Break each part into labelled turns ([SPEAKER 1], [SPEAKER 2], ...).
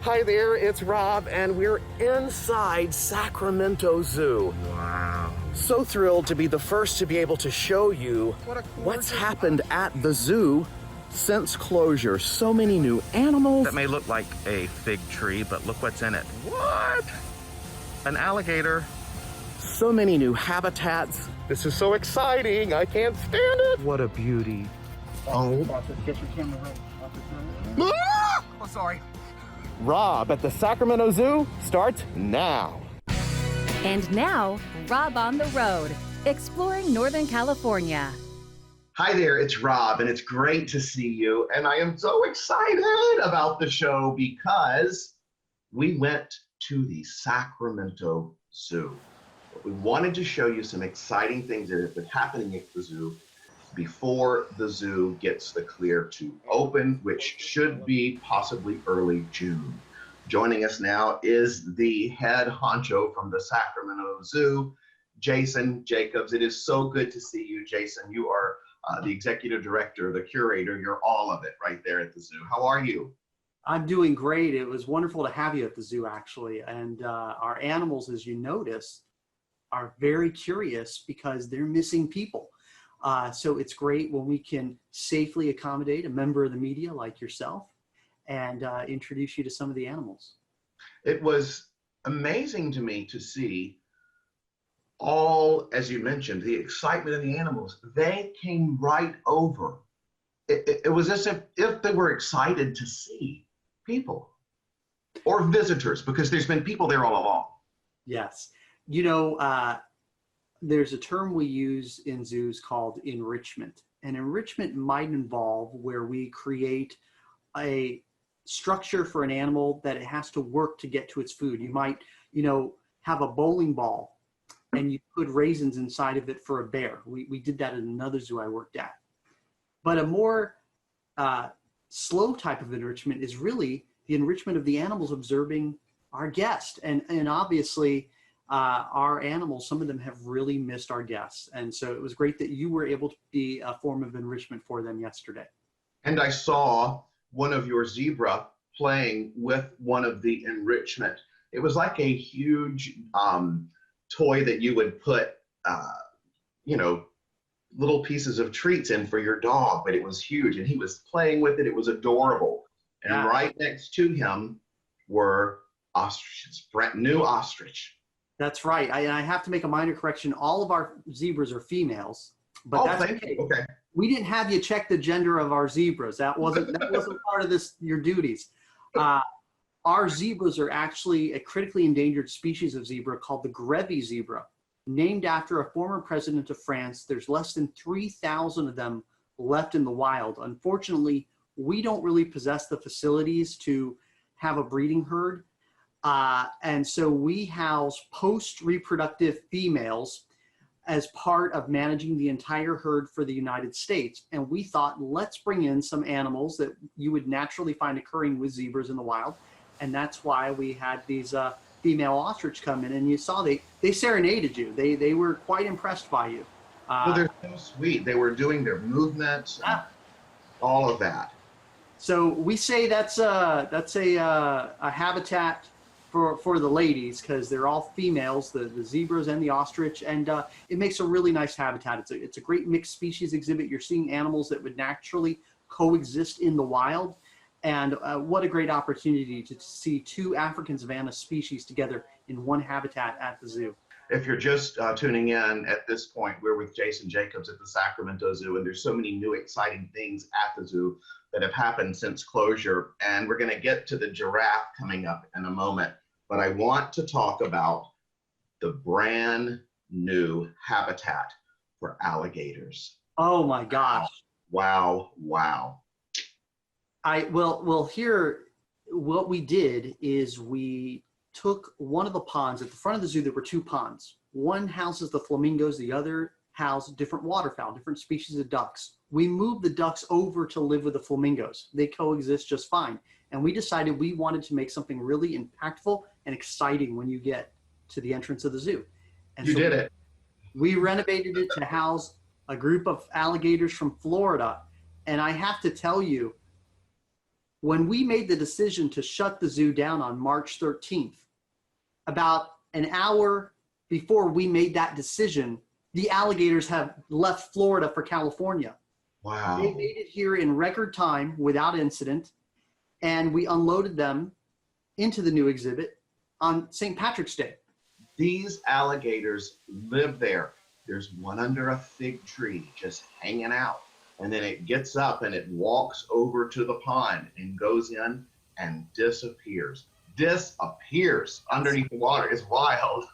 [SPEAKER 1] Hi there, it's Rob, and we're inside Sacramento Zoo.
[SPEAKER 2] Wow.
[SPEAKER 1] So thrilled to be the first to be able to show you what's happened at the zoo since closure. So many new animals.
[SPEAKER 2] That may look like a fig tree, but look what's in it. What? An alligator.
[SPEAKER 1] So many new habitats. This is so exciting. I can't stand it.
[SPEAKER 2] What a beauty.
[SPEAKER 1] Oh.
[SPEAKER 3] Get your camera right.
[SPEAKER 1] Ah!
[SPEAKER 2] Oh, sorry.
[SPEAKER 1] Rob at the Sacramento Zoo starts now.
[SPEAKER 4] And now, Rob on the road, exploring Northern California.
[SPEAKER 5] Hi there, it's Rob, and it's great to see you. And I am so excited about the show because we went to the Sacramento Zoo. We wanted to show you some exciting things that have been happening at the zoo before the zoo gets the clear to open, which should be possibly early June. Joining us now is the head honcho from the Sacramento Zoo, Jason Jacobs. It is so good to see you, Jason. You are the executive director, the curator. You're all of it right there at the zoo. How are you?
[SPEAKER 3] I'm doing great. It was wonderful to have you at the zoo, actually. And our animals, as you notice, are very curious because they're missing people. So it's great when we can safely accommodate a member of the media like yourself and introduce you to some of the animals.
[SPEAKER 5] It was amazing to me to see all, as you mentioned, the excitement of the animals. They came right over. It was as if they were excited to see people or visitors, because there's been people there all along.
[SPEAKER 3] Yes. You know, there's a term we use in zoos called enrichment. And enrichment might involve where we create a structure for an animal that it has to work to get to its food. You might, have a bowling ball and you put raisins inside of it for a bear. We did that at another zoo I worked at. But a more slow type of enrichment is really the enrichment of the animals observing our guest. And obviously, our animals, some of them have really missed our guests. And so it was great that you were able to be a form of enrichment for them yesterday.
[SPEAKER 5] And I saw one of your zebra playing with one of the enrichment. It was like a huge toy that you would put, little pieces of treats in for your dog, but it was huge and he was playing with it. It was adorable. And
[SPEAKER 3] Yeah.
[SPEAKER 5] right next to him were ostriches, brand new ostrich.
[SPEAKER 3] That's right. I have to make a minor correction. All of our zebras are females, but
[SPEAKER 5] Oh,
[SPEAKER 3] that's
[SPEAKER 5] thank
[SPEAKER 3] okay.
[SPEAKER 5] you. Okay.
[SPEAKER 3] We didn't have you check the gender of our zebras. That wasn't part of your duties. Our zebras are actually a critically endangered species of zebra called the Giraffe zebra, named after a former president of France. There's less than 3,000 of them left in the wild. Unfortunately, we don't really possess the facilities to have a breeding herd. And so we house post-reproductive females as part of managing the entire herd for the United States. And we thought, let's bring in some animals that you would naturally find occurring with zebras in the wild. And that's why we had these female ostrich come in. And you saw they serenaded you. They were quite impressed by you.
[SPEAKER 5] Well, they're so sweet. They were doing their movements, and all of that.
[SPEAKER 3] So we say that's a habitat for the ladies, because they're all females, the zebras and the ostrich, and it makes a really nice habitat. It's a great mixed species exhibit. You're seeing animals that would naturally coexist in the wild, and what a great opportunity to see two African savanna species together in one habitat at the zoo.
[SPEAKER 5] If you're just tuning in at this point, we're with Jason Jacobs at the Sacramento Zoo, and there's so many new exciting things at the zoo that have happened since closure, and we're going to get to the giraffe coming up in a moment. But I want to talk about the brand new habitat for alligators.
[SPEAKER 3] Oh my gosh.
[SPEAKER 5] Wow, wow.
[SPEAKER 3] Well, here, what we did is we took one of the ponds. At the front of the zoo, there were two ponds. One houses the flamingos, the other housed different waterfowl, different species of ducks. We moved the ducks over to live with the flamingos. They coexist just fine. And we decided we wanted to make something really impactful and exciting when you get to the entrance of the zoo. And
[SPEAKER 5] You did it.
[SPEAKER 3] We renovated it to house a group of alligators from Florida. And I have to tell you, When we made the decision to shut the zoo down on March 13th, about an hour before we made that decision, the alligators have left Florida for California.
[SPEAKER 5] Wow.
[SPEAKER 3] They made it here in record time without incident, and we unloaded them into the new exhibit on St. Patrick's Day.
[SPEAKER 5] These alligators live there. There's one under a fig tree just hanging out. And then it gets up and it walks over to the pond and goes in and disappears. Disappears underneath the water. It's wild.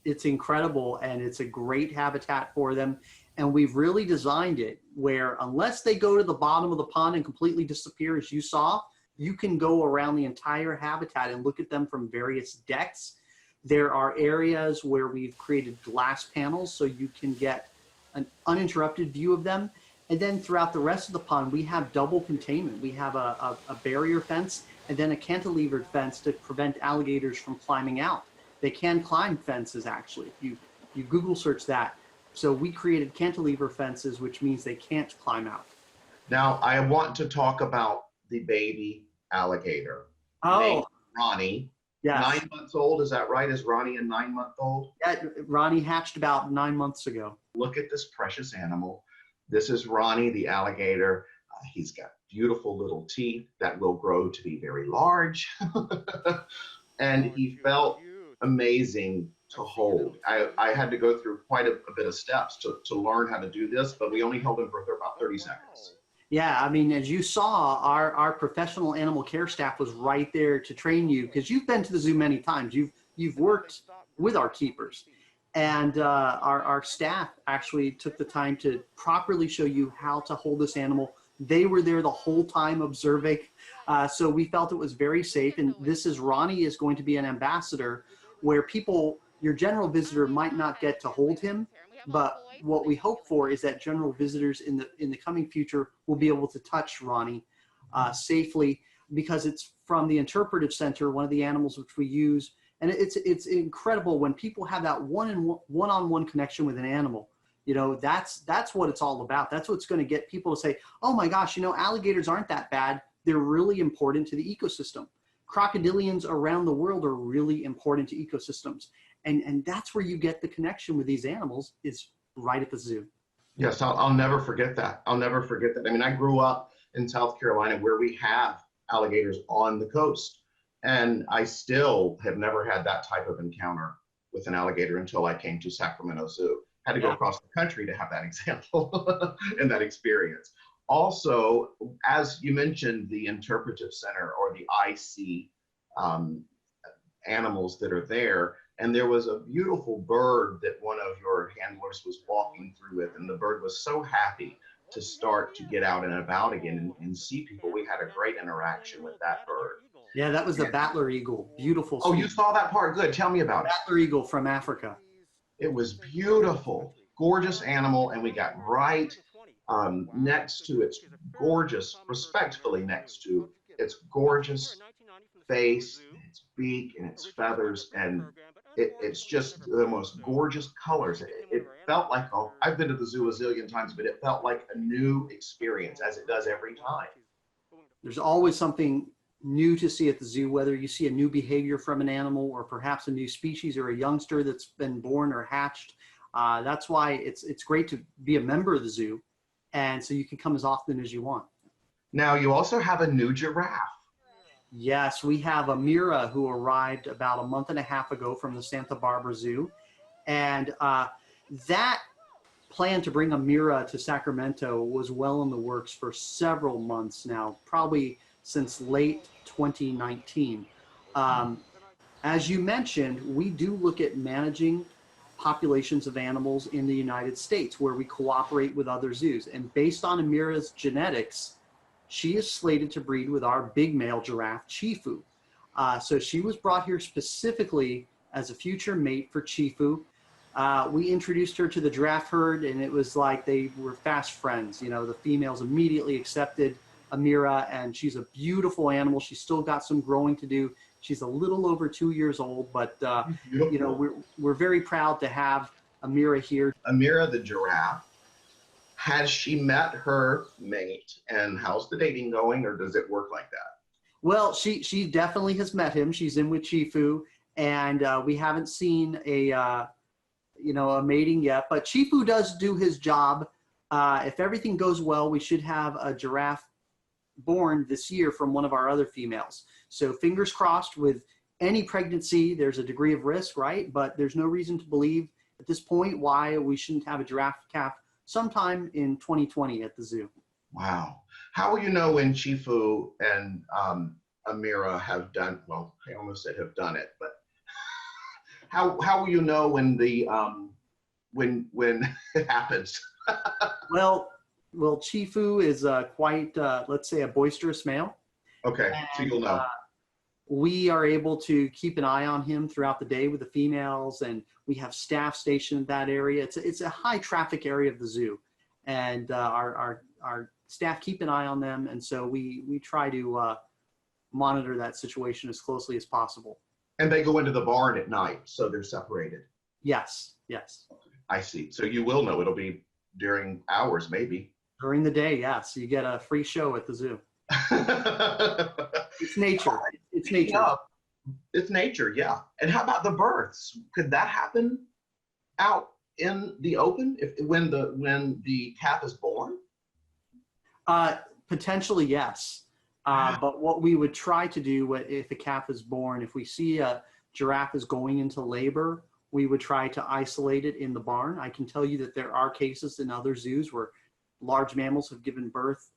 [SPEAKER 3] It's incredible, and it's a great habitat for them. And we've really designed it where unless they go to the bottom of the pond and completely disappear, as you saw, you can go around the entire habitat and look at them from various decks. There are areas where we've created glass panels so you can get an uninterrupted view of them. And then throughout the rest of the pond, we have double containment. We have a barrier fence and then a cantilevered fence to prevent alligators from climbing out. They can climb fences, actually, if you Google search that. So we created cantilever fences, which means they can't climb out.
[SPEAKER 5] Now, I want to talk about the baby alligator. Named Ronnie.
[SPEAKER 3] Yes.
[SPEAKER 5] 9 months old, is that right? Is Ronnie a 9 month old?
[SPEAKER 3] Yeah, Ronnie hatched about 9 months ago.
[SPEAKER 5] Look at this precious animal. This is Ronnie, the alligator. He's got beautiful little teeth that will grow to be very large. And he felt amazing to hold. I had to go through quite a bit of steps to learn how to do this, but we only held him for about 30 seconds.
[SPEAKER 3] Yeah, I mean, as you saw, our professional animal care staff was right there to train you, because you've been to the zoo many times. You've worked with our keepers. And our staff actually took the time to properly show you how to hold this animal. They were there the whole time observing. So we felt it was very safe. And this is Ronnie is going to be an ambassador where people, your general visitor might not get to hold him. But what we hope for is that general visitors in the coming future will be able to touch Ronnie safely, because it's from the Interpretive Center, one of the animals which we use. And it's incredible when people have that one-on-one connection with an animal. You know, that's what it's all about. That's what's going to get people to say, oh my gosh, you know, alligators aren't that bad. They're really important to the ecosystem. Crocodilians around the world are really important to ecosystems. And that's where you get the connection with these animals, is right at the zoo.
[SPEAKER 5] Yes, I'll never forget that. I'll never forget that. I mean, I grew up in South Carolina where we have alligators on the coast. And I still have never had that type of encounter with an alligator until I came to Sacramento Zoo. Had to go across the country to have that example and that experience. Also, as you mentioned, the Interpretive Center, or the IC animals that are there. And there was a beautiful bird that one of your handlers was walking through with, and the bird was so happy to start to get out and about again and see people. We had a great interaction with that bird.
[SPEAKER 3] Yeah, that was the Battler eagle. Beautiful.
[SPEAKER 5] Oh, you saw that part? Good. Tell me about it.
[SPEAKER 3] Battler eagle from Africa.
[SPEAKER 5] It was beautiful, gorgeous animal, and we got right next to its gorgeous, respectfully next to its gorgeous face, its beak, and its feathers, and it's just the most gorgeous colors. It felt like, I've been to the zoo a zillion times, but it felt like a new experience, as it does every time.
[SPEAKER 3] There's always something new to see at the zoo, whether you see a new behavior from an animal or perhaps a new species or a youngster that's been born or hatched. That's why it's great to be a member of the zoo, and so you can come as often as you want.
[SPEAKER 5] Now, you also have a new giraffe.
[SPEAKER 3] Yes, we have Amira, who arrived about a month and a half ago from the Santa Barbara Zoo. And that plan to bring Amira to Sacramento was well in the works for several months now, probably since late 2019. As you mentioned, we do look at managing populations of animals in the United States where we cooperate with other zoos. And based on Amira's genetics, she is slated to breed with our big male giraffe, Chifu. So she was brought here specifically as a future mate for Chifu. We introduced her to the giraffe herd, and it was like they were fast friends. You know, the females immediately accepted Amira, and she's a beautiful animal. She's still got some growing to do. She's a little over 2 years old, but you know, we're very proud to have Amira here.
[SPEAKER 5] Amira the giraffe Has she met her mate, and how's the dating going, or does it work like that?
[SPEAKER 3] Well, she definitely has met him. She's in with Chifu, and we haven't seen a mating yet. But Chifu does do his job. If everything goes well, we should have a giraffe born this year from one of our other females. So fingers crossed. With any pregnancy, there's a degree of risk, right? But there's no reason to believe at this point why we shouldn't have a giraffe calf sometime in 2020 at the zoo.
[SPEAKER 5] Wow. How will you know when Chifu and Amira have done, well, I almost said have done it, but how will you know when the when it happens?
[SPEAKER 3] Well, Chifu is quite, let's say, a boisterous male.
[SPEAKER 5] Okay, so you'll know.
[SPEAKER 3] We are able to keep an eye on him throughout the day with the females, and we have staff stationed in that area. It's a high traffic area of the zoo, and our staff keep an eye on them, and so we try to monitor that situation as closely as possible.
[SPEAKER 5] And they go into the barn at night, so they're separated.
[SPEAKER 3] Yes.
[SPEAKER 5] I see. So you will know. It'll be during hours, maybe.
[SPEAKER 3] During the day, yes. You get a free show at the zoo. It's nature. It's nature.
[SPEAKER 5] Yeah, it's nature, yeah. And how about the births? Could that happen out in the open when the calf is born?
[SPEAKER 3] Potentially, yes. But what we would try to do if a calf is born, if we see a giraffe is going into labor, we would try to isolate it in the barn. I can tell you that there are cases in other zoos where large mammals have given birth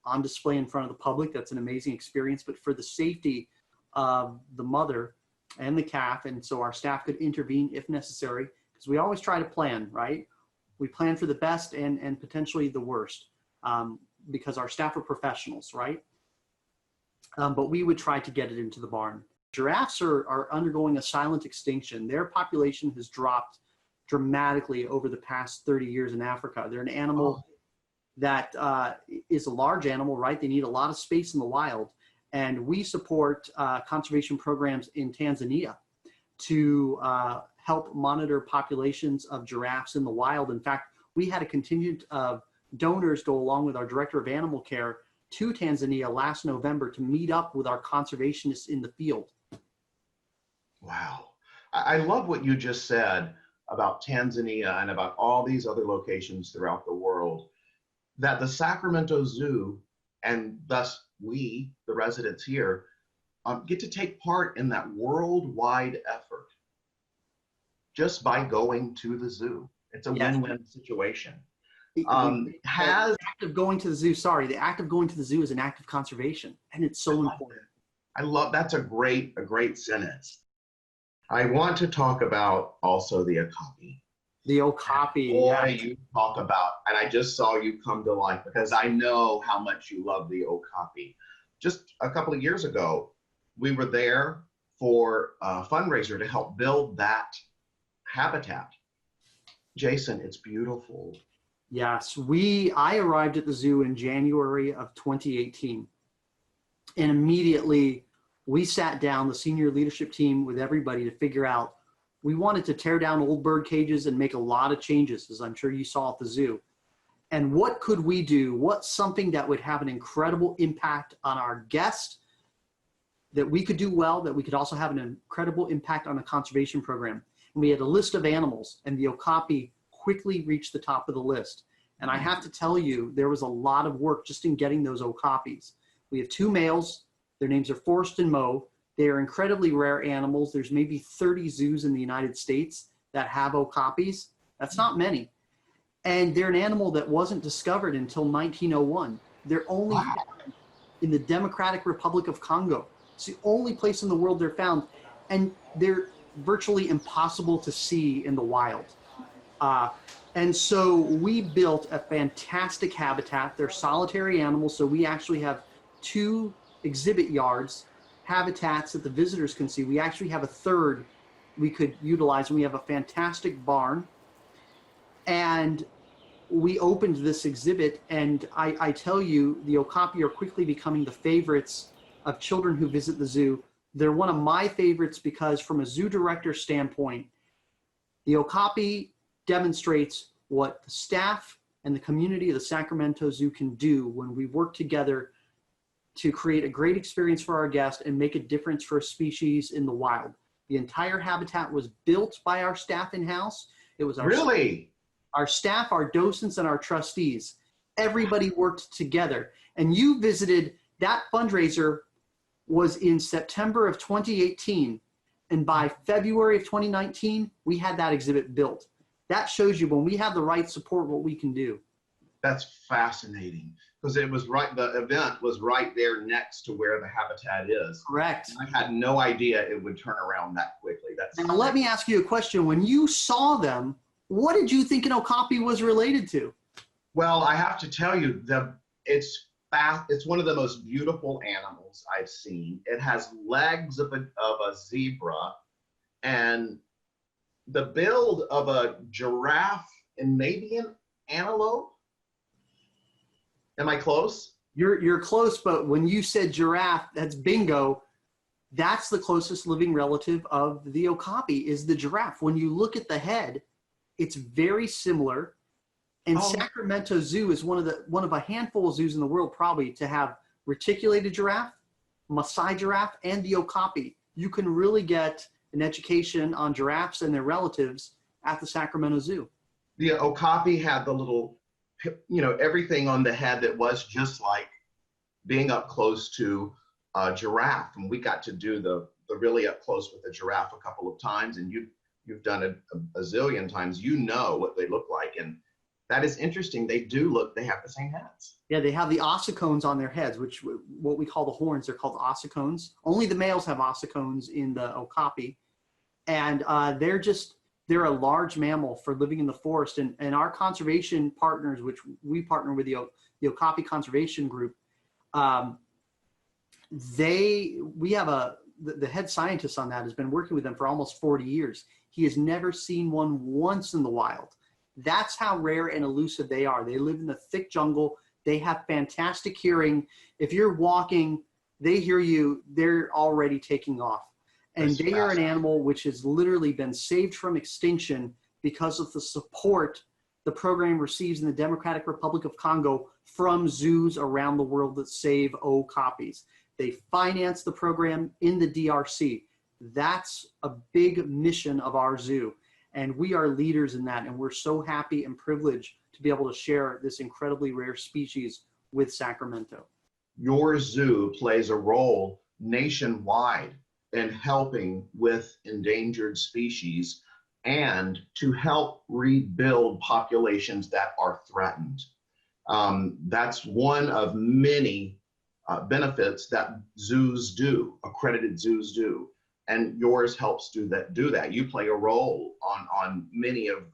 [SPEAKER 3] on display in front of the public. That's an amazing experience. But for the safety of the mother and the calf, and so our staff could intervene if necessary, because we always try to plan, right? We plan for the best and potentially the worst, because our staff are professionals, right? But we would try to get it into the barn. Giraffes are undergoing a silent extinction. Their population has dropped dramatically over the past 30 years in Africa. They're an animal that is a large animal, right? They need a lot of space in the wild. And we support conservation programs in Tanzania to help monitor populations of giraffes in the wild. In fact, we had a contingent of donors go along with our director of animal care to Tanzania last November to meet up with our conservationists in the field.
[SPEAKER 5] Wow. I love what you just said about Tanzania and about all these other locations throughout the world, that the Sacramento Zoo, and thus we, the residents here, get to take part in that worldwide effort just by going to the zoo. It's a win-win situation.
[SPEAKER 3] The act of going to the zoo, the act of going to the zoo is an act of conservation, and it's so important.
[SPEAKER 5] I love, that's a great sentence. I want to talk about also the Okapi.
[SPEAKER 3] The Okapi.
[SPEAKER 5] Boy, you talk about, and I just saw you come to life because I know how much you love the Okapi. Just a couple of years ago, we were there for a fundraiser to help build that habitat. Jason, it's beautiful.
[SPEAKER 3] Yes, I arrived at the zoo in January of 2018, and immediately we sat down, the senior leadership team, with everybody to figure out, we wanted to tear down old bird cages and make a lot of changes, as I'm sure you saw at the zoo. And what could we do? What's something that would have an incredible impact on our guests, that we could do well, that we could also have an incredible impact on a conservation program? And we had a list of animals, and the Okapi quickly reached the top of the list. And I have to tell you, there was a lot of work just in getting those Okapis. We have 2 males. Their names are Forrest and Mo. They are incredibly rare animals. There's maybe 30 zoos in the United States that have Okapis. That's not many. And they're an animal that wasn't discovered until 1901. They're only found in the Democratic Republic of Congo. It's the only place in the world they're found. And they're virtually impossible to see in the wild. And so we built a fantastic habitat. They're solitary animals, so we actually have 2 exhibit yards, habitats that the visitors can see. We actually have a third we could utilize, and we have a fantastic barn. And we opened this exhibit, and I tell you, the Okapi are quickly becoming the favorites of children who visit the zoo. They're one of my favorites because from a zoo director standpoint, the Okapi demonstrates what the staff and the community of the Sacramento Zoo can do when we work together to create a great experience for our guests and make a difference for a species in the wild. The entire habitat was built by our staff in-house. It was our staff, our docents, and our trustees. Everybody worked together. And you visited, that fundraiser was in September of 2018. And by February of 2019, we had that exhibit built. That shows you when we have the right support, what we can do.
[SPEAKER 5] That's fascinating, because it was right, the event was right there next to where the habitat is.
[SPEAKER 3] Correct.
[SPEAKER 5] I had no idea it would turn around that quickly.
[SPEAKER 3] Now let me ask you a question. When you saw them, what did you think an Okapi was related to?
[SPEAKER 5] Well, I have to tell you, it's one of the most beautiful animals I've seen. It has legs of a zebra and the build of a giraffe and maybe an antelope. Am I close?
[SPEAKER 3] You're close, but when you said giraffe, that's bingo. That's the closest living relative of the Okapi is the giraffe. When you look at the head, it's very similar. And Sacramento Zoo is one of a handful of zoos in the world probably to have reticulated giraffe, Maasai giraffe, and the Okapi. You can really get an education on giraffes and their relatives at the Sacramento Zoo.
[SPEAKER 5] The Okapi had the little, everything on the head that was just like being up close to a giraffe. And we got to do the really up close with the giraffe a couple of times. And you've done it a zillion times. You know what they look like. And that is interesting. They have the same heads. Yeah, they have the ossicones on their heads, which what we call the horns. They're called ossicones. Only the males have ossicones in the Okapi. And they're a large mammal for living in the forest. And our conservation partners, which we partner with the Okapi Conservation Group, we have the head scientist on that has been working with them for almost 40 years. He has never seen one once in the wild. That's how rare and elusive they are. They live in the thick jungle. They have fantastic hearing. If you're walking, they hear you, they're already taking off. And they are an animal which has literally been saved from extinction because of the support the program receives in the Democratic Republic of Congo from zoos around the world that save Okapis. They finance the program in the DRC. That's a big mission of our zoo. And we are leaders in that. And we're so happy and privileged to be able to share this incredibly rare species with Sacramento. Your zoo plays a role nationwide in helping with endangered species and to help rebuild populations that are threatened. That's one of many benefits that zoos do, accredited zoos do. And yours helps do that. You play a role on many of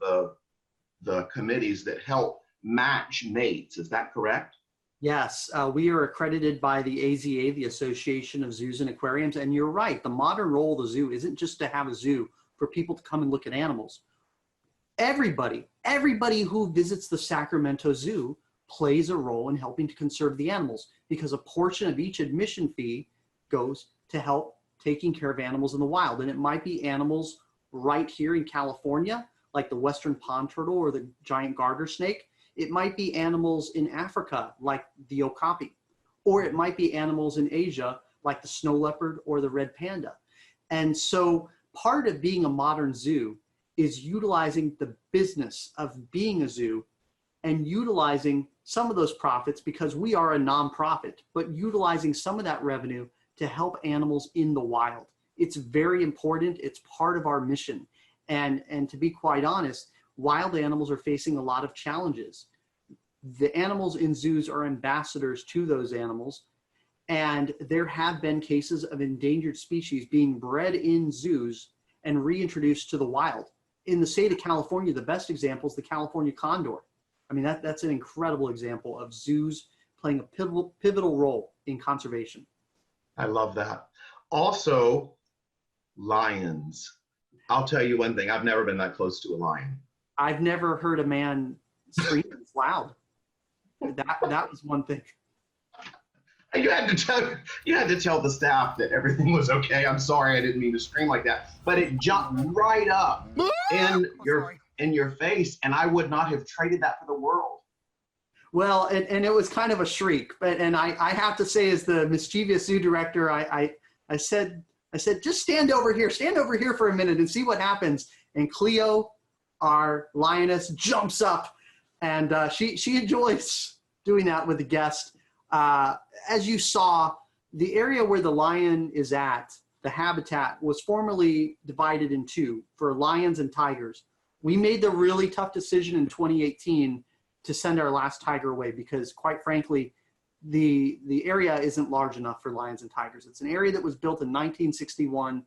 [SPEAKER 5] the committees that help match mates. Is that correct? Yes, we are accredited by the AZA, the Association of Zoos and Aquariums. And you're right, the modern role of the zoo isn't just to have a zoo for people to come and look at animals. Everybody who visits the Sacramento Zoo plays a role in helping to conserve the animals because a portion of each admission fee goes to help taking care of animals in the wild. And it might be animals right here in California, like the western pond turtle or the giant garter snake. It might be animals in Africa, like the Okapi, or it might be animals in Asia, like the snow leopard or the red panda. And so part of being a modern zoo is utilizing the business of being a zoo and utilizing some of those profits because we are a nonprofit, but utilizing some of that revenue to help animals in the wild. It's very important. It's part of our mission. And to be quite honest, wild animals are facing a lot of challenges. The animals in zoos are ambassadors to those animals. And there have been cases of endangered species being bred in zoos and reintroduced to the wild. In the state of California, the best example is the California condor. I mean, that's an incredible example of zoos playing a pivotal role in conservation. I love that. Also, lions. I'll tell you one thing, I've never been that close to a lion. I've never heard a man scream as loud. That was one thing. You had to tell the staff that everything was okay. I'm sorry, I didn't mean to scream like that. But it jumped right up in your face, and I would not have traded that for the world.
[SPEAKER 3] Well, and it was kind of a shriek, and I have to say, as the mischievous zoo director, I said, just stand over here for a minute and see what happens. And Cleo, our lioness, jumps up, and she enjoys doing that with the guest. As you saw, the area where the lion is at, the habitat, was formerly divided in two for lions and tigers. We made the really tough decision in 2018 to send our last tiger away because, quite frankly, the area isn't large enough for lions and tigers. It's an area that was built in 1961,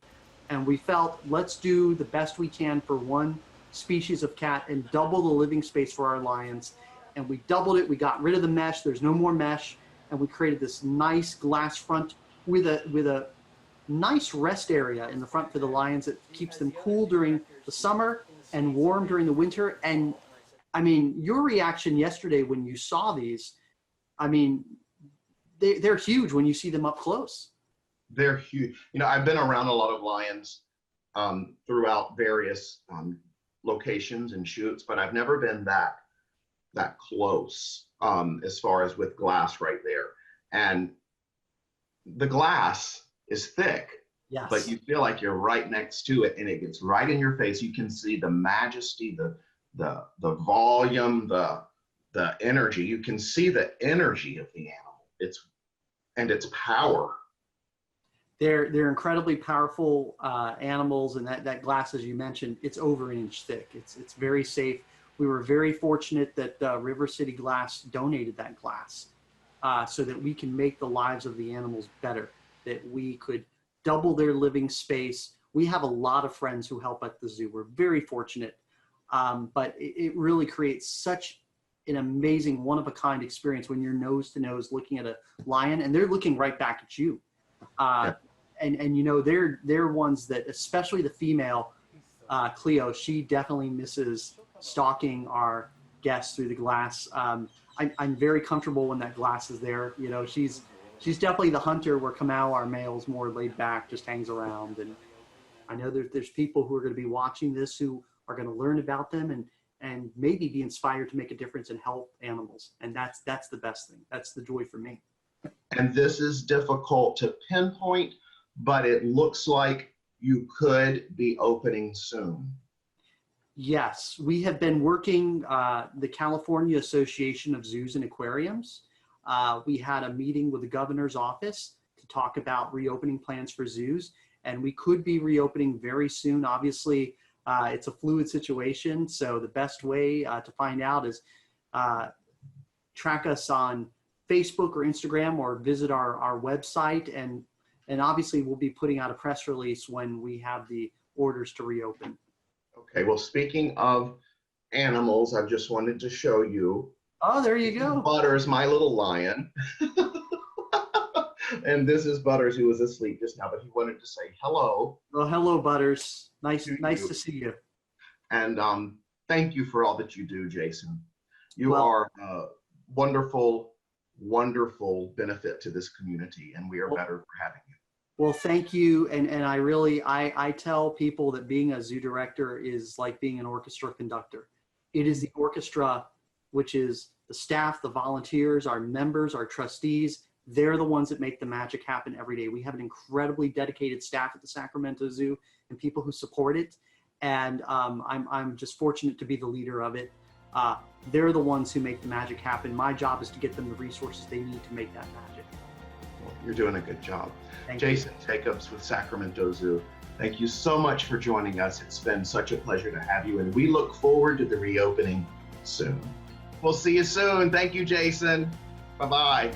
[SPEAKER 3] and we felt, let's do the best we can for one species of cat and double the living space for our lions. And we doubled it. We got rid of the mesh. There's no more mesh. And we created this nice glass front with a nice rest area in the front for the lions that keeps them cool during the summer and warm during the winter. And I mean, your reaction yesterday when you saw these, I mean, they're huge when you see them up close.
[SPEAKER 5] They're huge. You know, I've been around a lot of lions throughout various locations and shoots, but I've never been that close as far as with glass right there. And the glass is thick,
[SPEAKER 3] Yes.
[SPEAKER 5] but you feel like you're right next to it, and it gets right in your face. You can see the majesty, the volume, the energy. You can see the energy of the animal. Its power.
[SPEAKER 3] They're incredibly powerful animals, and that glass, as you mentioned, it's over an inch thick. It's very safe. We were very fortunate that River City Glass donated that glass so that we can make the lives of the animals better, that we could double their living space. We have a lot of friends who help at the zoo. We're very fortunate, but it really creates such an amazing, one-of-a-kind experience when you're nose to nose looking at a lion, and they're looking right back at you. And you know, they're ones that, especially the female, Cleo, she definitely misses stalking our guests through the glass. I'm very comfortable when that glass is there. You know, she's definitely the hunter, where Kamau, our male, is more laid back, just hangs around. And I know there's people who are going to be watching this who are going to learn about them and maybe be inspired to make a difference and help animals. And that's the best thing. That's the joy for me.
[SPEAKER 5] And this is difficult to pinpoint, but it looks like you could be opening soon.
[SPEAKER 3] Yes, we have been working, the California Association of Zoos and Aquariums. We had a meeting with the governor's office to talk about reopening plans for zoos, and we could be reopening very soon. Obviously, it's a fluid situation, so the best way to find out is track us on Facebook or Instagram, or visit our website, and obviously we'll be putting out a press release when we have the orders to reopen.
[SPEAKER 5] Okay, well, speaking of animals, I just wanted to show you.
[SPEAKER 3] Oh, there you go.
[SPEAKER 5] Butters, my little lion. And this is Butters, who was asleep just now, but he wanted to say hello.
[SPEAKER 3] Well, hello, Butters. Nice
[SPEAKER 5] to
[SPEAKER 3] see you.
[SPEAKER 5] And thank you for all that you do, Jason. You are a wonderful, wonderful benefit to this community, and we are better for having you.
[SPEAKER 3] Well, thank you. And I really, I tell people that being a zoo director is like being an orchestra conductor. It is the orchestra, which is the staff, the volunteers, our members, our trustees. They're the ones that make the magic happen every day. We have an incredibly dedicated staff at the Sacramento Zoo and people who support it. And I'm just fortunate to be the leader of it. They're the ones who make the magic happen. My job is to get them the resources they need to make that magic.
[SPEAKER 5] Well, you're doing a good job.
[SPEAKER 3] Thank
[SPEAKER 5] Jason Jacobs with Sacramento Zoo. Thank you so much for joining us. It's been such a pleasure to have you, and we look forward to the reopening soon. We'll see you soon. Thank you, Jason. Bye-bye.